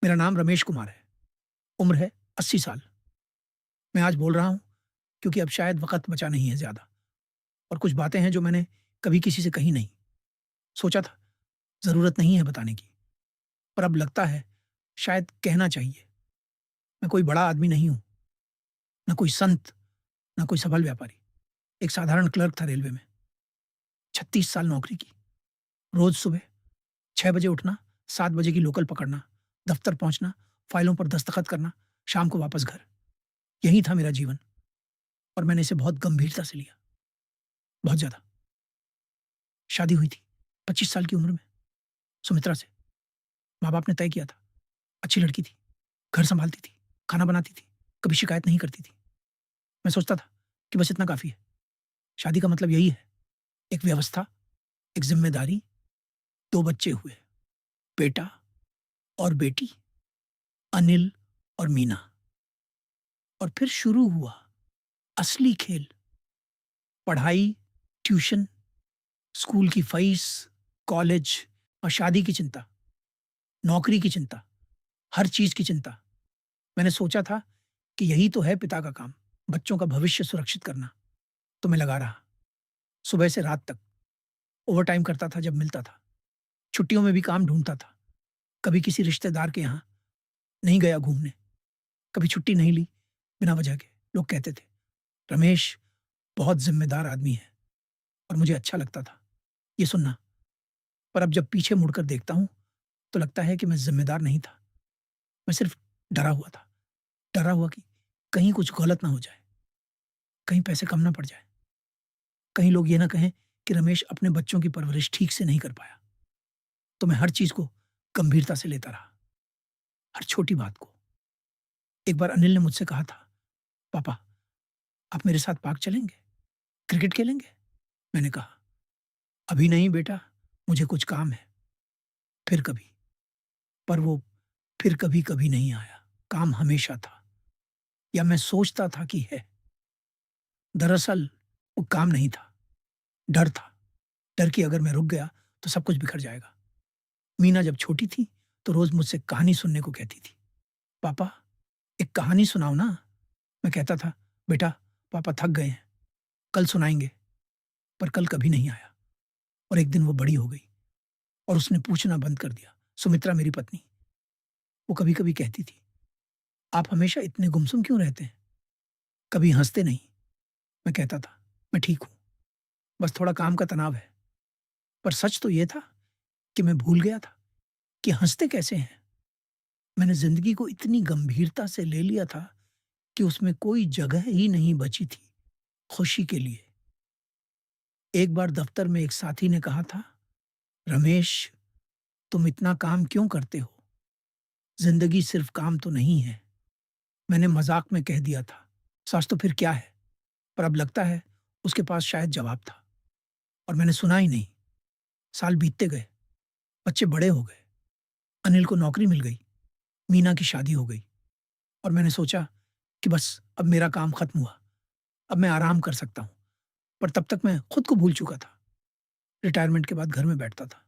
मेरा नाम रमेश कुमार है। उम्र है 80 साल। मैं आज बोल रहा हूँ क्योंकि अब शायद वक़्त बचा नहीं है ज़्यादा और कुछ बातें हैं जो मैंने कभी किसी से कही नहीं। सोचा था ज़रूरत नहीं है बताने की, पर अब लगता है शायद कहना चाहिए। मैं कोई बड़ा आदमी नहीं हूँ, ना कोई संत, ना कोई सफल व्यापारी। एक साधारण क्लर्क था रेलवे में। 36 साल नौकरी की। रोज़ सुबह 6 बजे उठना, 7 बजे की लोकल पकड़ना, दफ्तर पहुँचना, फाइलों पर दस्तखत करना, शाम को वापस घर। यही था मेरा जीवन और मैंने इसे बहुत गंभीरता से लिया, बहुत ज़्यादा। शादी हुई थी 25 साल की उम्र में सुमित्रा से। माँ-बाप ने तय किया था। अच्छी लड़की थी, घर सँभालती थी, खाना बनाती थी, कभी शिकायत नहीं करती थी। मैं सोचता था कि बस इतना काफ़ी है। शादी का मतलब यही है, एक व्यवस्था, एक ज़िम्मेदारी, 2 बच्चे हुए, बेटा और बेटी, अनिल और मीना। और फिर शुरू हुआ असली खेल। पढ़ाई, ट्यूशन, स्कूल की फ़ीस, कॉलेज और शादी की चिंता, नौकरी की चिंता, हर चीज़ की चिंता। मैंने सोचा था कि यही तो है पिता का काम, बच्चों का भविष्य सुरक्षित करना। तो मैं लगा रहा, सुबह से रात तक। ओवरटाइम करता था जब मिलता था। छुट्टियों में भी काम ढूँढता था। कभी किसी रिश्तेदार के यहाँ नहीं गया घूमने, कभी छुट्टी नहीं ली बिना वजह के। लोग कहते थे, "रमेश बहुत ज़िम्मेदार आदमी है।" और मुझे अच्छा लगता था ये सुनना। पर अब जब पीछे मुड़कर देखता हूँ, तो लगता है कि मैं ज़िम्मेदार नहीं था। मैं सिर्फ़ डरा हुआ था। डरा हुआ कि कहीं कुछ गलत ना हो जाए, कहीं पैसे कम ना पड़ जाएँ, कहीं लोग ये ना कहें कि रमेश अपने बच्चों की परवरिश ठीक से नहीं कर पाया। तो मैं हर चीज़ को गंभीरता से लेता रहा, हर छोटी बात को। एक बार अनिल ने मुझसे कहा था, "पापा, आप मेरे साथ पार्क चलेंगे? क्रिकेट खेलेंगे?" मैंने कहा, "अभी नहीं बेटा, मुझे कुछ काम है, फिर कभी।" पर वो फिर कभी-कभी नहीं आया। काम हमेशा था, या मैं सोचता था कि है। दरअसल वो काम नहीं था, डर था। डर कि अगर मैं रुक गया तो सब कुछ बिखर जाएगा। मीना जब छोटी थी तो रोज़ मुझसे कहानी सुनने को कहती थी। "पापा, एक कहानी सुनाओ ना।" मैं कहता था, "बेटा, पापा थक गए हैं, कल सुनाएँगे।" पर कल कभी नहीं आया और एक दिन वो बड़ी हो गई और उसने पूछना बंद कर दिया। सुमित्रा मेरी पत्नी, वो कभी-कभी कहती थी, "आप हमेशा इतने गुमसुम क्यों रहते हैं? कभी हँसते नहीं।" मैं कहता था, "मैं ठीक हूँ, बस थोड़ा काम का तनाव है।" पर सच तो ये था कि मैं भूल गया था कि हँसते कैसे हैं। मैंने ज़िंदगी को इतनी गंभीरता से ले लिया था कि उसमें कोई जगह ही नहीं बची थी खुशी के लिए। एक बार दफ्तर में एक साथी ने कहा था, "रमेश, तुम इतना काम क्यों करते हो? ज़िंदगी सिर्फ काम तो नहीं है।" मैंने मज़ाक में कह दिया था, "सच तो फिर क्या है?" पर अब लगता है उसके पास शायद जवाब था और मैंने सुना ही नहीं। साल बीतते गए, बच्चे बड़े हो गए, अनिल को नौकरी मिल गई, मीना की शादी हो गई और मैंने सोचा कि बस अब मेरा काम खत्म हुआ, अब मैं आराम कर सकता हूँ। पर तब तक मैं खुद को भूल चुका था। रिटायरमेंट के बाद घर में बैठता था,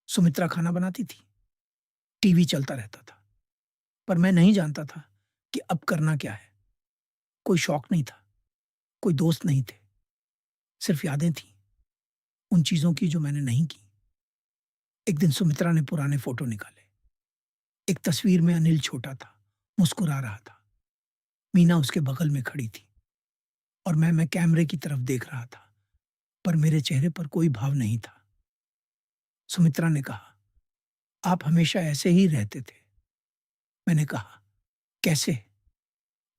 सुमित्रा खाना बनाती थी, टीवी चलता रहता था। पर मैं नहीं जानता था कि अब करना क्या है। कोई शौक नहीं था, कोई दोस्त नहीं थे, सिर्फ यादें थीं, उन चीज़ों की जो मैंने नहीं की। एक दिन सुमित्रा ने पुराने फ़ोटो निकाले। एक तस्वीर में अनिल छोटा था, मुस्कुरा रहा था। मीना उसके बगल में खड़ी थी और मैं कैमरे की तरफ देख रहा था, पर मेरे चेहरे पर कोई भाव नहीं था। सुमित्रा ने कहा, "आप हमेशा ऐसे ही रहते थे।" मैंने कहा, "कैसे?"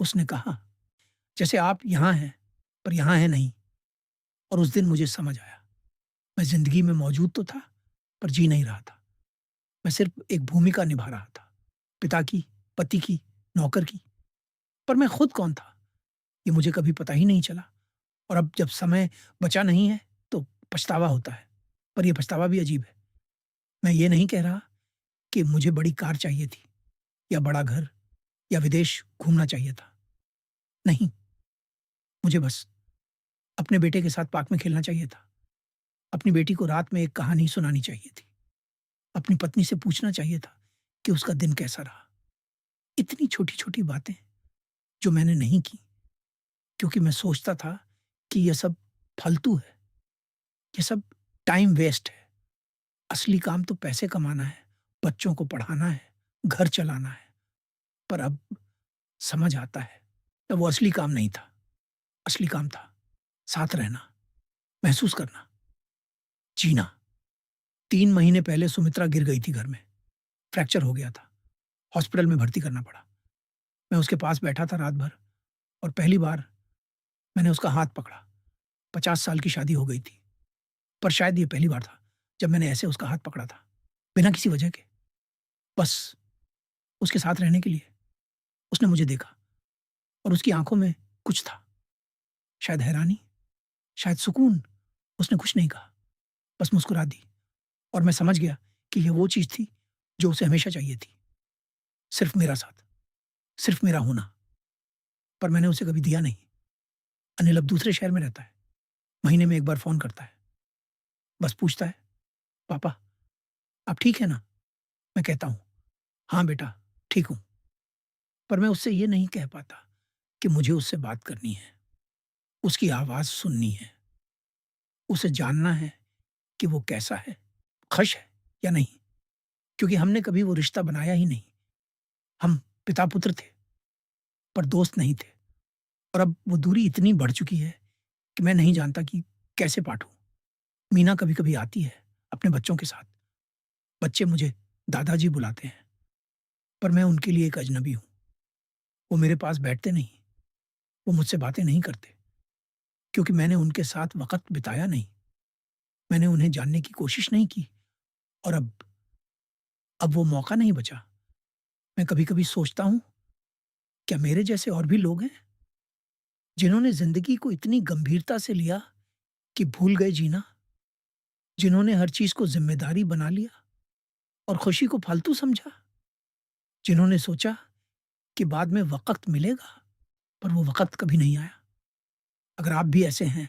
उसने कहा, "जैसे आप यहाँ हैं, पर यहाँ हैं नहीं।" और उस दिन मुझे समझ आया, मैं ज़िंदगी में मौजूद तो था, पर जी नहीं रहा था। मैं सिर्फ़ एक भूमिका निभा रहा था, पिता की, पति की, नौकर की। पर मैं खुद कौन था, ये मुझे कभी पता ही नहीं चला। और अब जब समय बचा नहीं है, तो पछतावा होता है। पर ये पछतावा भी अजीब है। मैं ये नहीं कह रहा कि मुझे बड़ी कार चाहिए थी, या बड़ा घर, या विदेश घूमना चाहिए था। नहीं, मुझे बस अपने बेटे के साथ पार्क में खेलना चाहिए था। अपनी बेटी को रात में एक कहानी सुनानी चाहिए थी। अपनी पत्नी से पूछना चाहिए था कि उसका दिन कैसा रहा। इतनी छोटी-छोटी बातें जो मैंने नहीं की, क्योंकि मैं सोचता था कि ये सब फालतू है, ये सब टाइम वेस्ट है। असली काम तो पैसे कमाना है, बच्चों को पढ़ाना है, घर चलाना है। पर अब समझ आता है, तब वो असली काम नहीं था। असली काम था साथ रहना, महसूस करना, जीना। 3 महीने पहले सुमित्रा गिर गई थी घर में, फ्रैक्चर हो गया था, हॉस्पिटल में भर्ती करना पड़ा। मैं उसके पास बैठा था रात भर और पहली बार मैंने उसका हाथ पकड़ा। 50 साल की शादी हो गई थी, पर शायद ये पहली बार था जब मैंने ऐसे उसका हाथ पकड़ा था, बिना किसी वजह के। बस उसके साथ रहने के लिए। उसने मुझे देखा और उसकी आँखों में कुछ था, शायद हैरानी, शायद सुकून। उसने कुछ नहीं कहा, बस मुस्कुरा दी और मैं समझ गया कि ये वो चीज़ थी जो उसे हमेशा चाहिए थी। सिर्फ़ मेरा साथ, सिर्फ़ मेरा होना। पर मैंने उसे कभी दिया नहीं। अनिल अब दूसरे शहर में रहता है, महीने में 1 बार फ़ोन करता है। बस पूछता है, "पापा, आप ठीक हैं ना?" मैं कहता हूँ, "हाँ बेटा, ठीक हूँ।" पर मैं उससे ये नहीं कह पाता कि मुझे उससे बात करनी है, उसकी आवाज़ सुननी है, उसे जानना है कि वो कैसा है, खुश है या नहीं। क्योंकि हमने कभी वो रिश्ता बनाया ही नहीं। हम पिता-पुत्र थे, पर दोस्त नहीं थे। और अब वो दूरी इतनी बढ़ चुकी है कि मैं नहीं जानता कि कैसे पाटूँ। मीना कभी-कभी आती है अपने बच्चों के साथ। बच्चे मुझे दादाजी बुलाते हैं, पर मैं उनके लिए एक अजनबी हूँ। वो मेरे पास बैठते नहीं, वो मुझसे बातें नहीं करते, क्योंकि मैंने उनके साथ वक़्त बिताया नहीं। मैंने उन्हें जानने की कोशिश नहीं की और अब वो मौका नहीं बचा। मैं कभी-कभी सोचता हूँ, क्या मेरे जैसे और भी लोग हैं, जिन्होंने ज़िंदगी को इतनी गंभीरता से लिया कि भूल गए जीना? जिन्होंने हर चीज़ को ज़िम्मेदारी बना लिया और खुशी को फालतू समझा? जिन्होंने सोचा कि बाद में वक़्त मिलेगा, पर वो वक़्त कभी नहीं आया? अगर आप भी ऐसे हैं,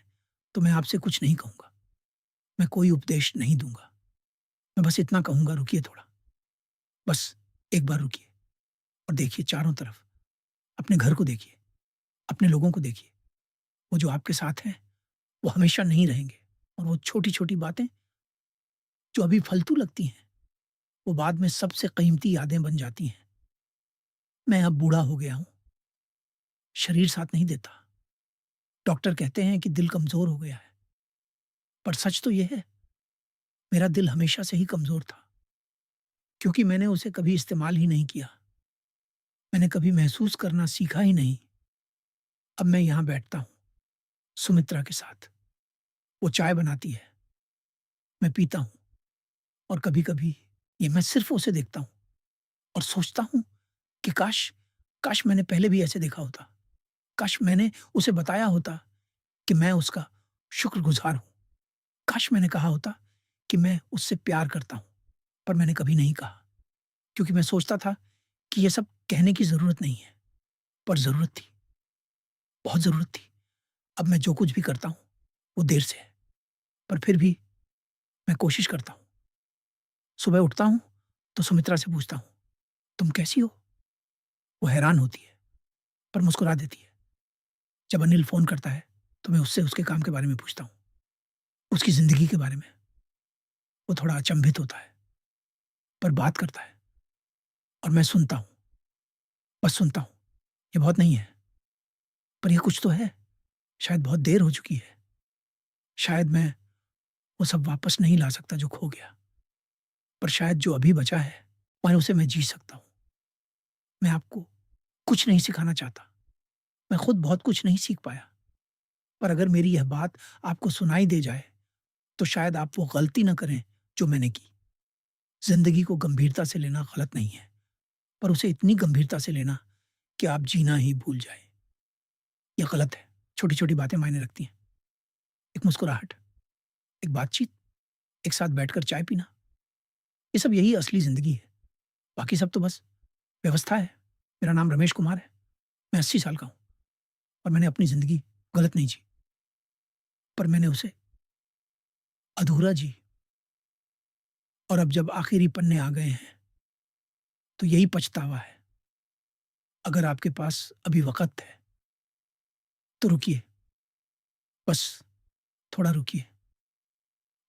तो मैं आपसे कुछ नहीं कहूँगा। मैं कोई उपदेश नहीं दूँगा। मैं बस इतना कहूँगा, रुकिए थोड़ा। बस एक बार रुकिए और देखिए चारों तरफ। अपने घर को देखिए, अपने लोगों को देखिए। वो जो आपके साथ हैं, वो हमेशा नहीं रहेंगे और वो छोटी-छोटी बातें जो अभी फालतू लगती हैं, वो बाद में सबसे कीमती यादें बन जाती हैं। मैं अब बूढ़ा हो गया हूँ, शरीर साथ नहीं देता। डॉक्टर कहते हैं कि दिल कमज़ोर हो गया है, पर सच तो ये है, मेरा दिल हमेशा से ही कमज़ोर था, क्योंकि मैंने उसे कभी इस्तेमाल ही नहीं किया। मैंने कभी महसूस करना सीखा ही नहीं। अब मैं यहाँ बैठता हूँ, सुमित्रा के साथ। वो चाय बनाती है, मैं पीता हूँ और कभी-कभी ये मैं सिर्फ़ उसे देखता हूँ और सोचता हूँ कि काश काश मैंने पहले भी ऐसे देखा होता। काश मैंने उसे बताया होता कि मैं उसका शुक्रगुज़ार हूँ। काश मैंने कहा होता कि मैं उससे प्यार करता हूँ, पर मैंने कभी नहीं कहा, क्योंकि मैं सोचता था कि ये सब कहने की ज़रूरत नहीं है, पर ज़रूरत थी, बहुत ज़रूरत थी। अब मैं जो कुछ भी करता हूँ, वो देर से है, पर फिर भी मैं कोशिश करता हूँ। सुबह उठता हूँ, तो सुमित्रा से पूछता हूँ, "तुम कैसी हो?" वो हैरान होती है, पर मुस्कुरा देती है। जब अनिल फ़ोन करता है, तो मैं उससे उसके काम के बारे में पूछता हूँ, उसकी ज़िंदगी के बारे में। वो थोड़ा अचंभित होता है, पर बात करता है और मैं सुनता हूँ, बस सुनता हूँ। ये बहुत नहीं है, पर ये कुछ तो है। शायद बहुत देर हो चुकी है। शायद मैं वो सब वापस नहीं ला सकता जो खो गया, पर शायद जो अभी बचा है, और उसे मैं जी सकता हूँ। मैं आपको कुछ नहीं सिखाना चाहता। मैं खुद बहुत कुछ नहीं सीख पाया, पर अगर मेरी यह बात आपको सुनाई दे जाए, तो शायद आप वो गलती ना करें जो मैंने की। ज़िंदगी को गंभीरता से लेना गलत नहीं है, पर उसे इतनी गंभीरता से लेना कि आप जीना ही भूल जाएँ, ये गलत है। छोटी-छोटी बातें मायने रखती हैं। एक मुस्कुराहट, एक बातचीत, एक साथ बैठकर चाय पीना, ये सब यही असली ज़िंदगी है। बाकी सब तो बस व्यवस्था है। मेरा नाम रमेश कुमार है। मैं 80 साल का हूँ और मैंने अपनी ज़िंदगी गलत नहीं जी, पर मैंने उसे अधूरा जी। और अब जब आखिरी पन्ने आ गए हैं, तो यही पछतावा है। अगर आपके पास अभी वक़्त है, तो रुकिए, बस थोड़ा रुकिए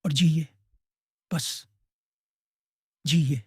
और जिए, बस जिए।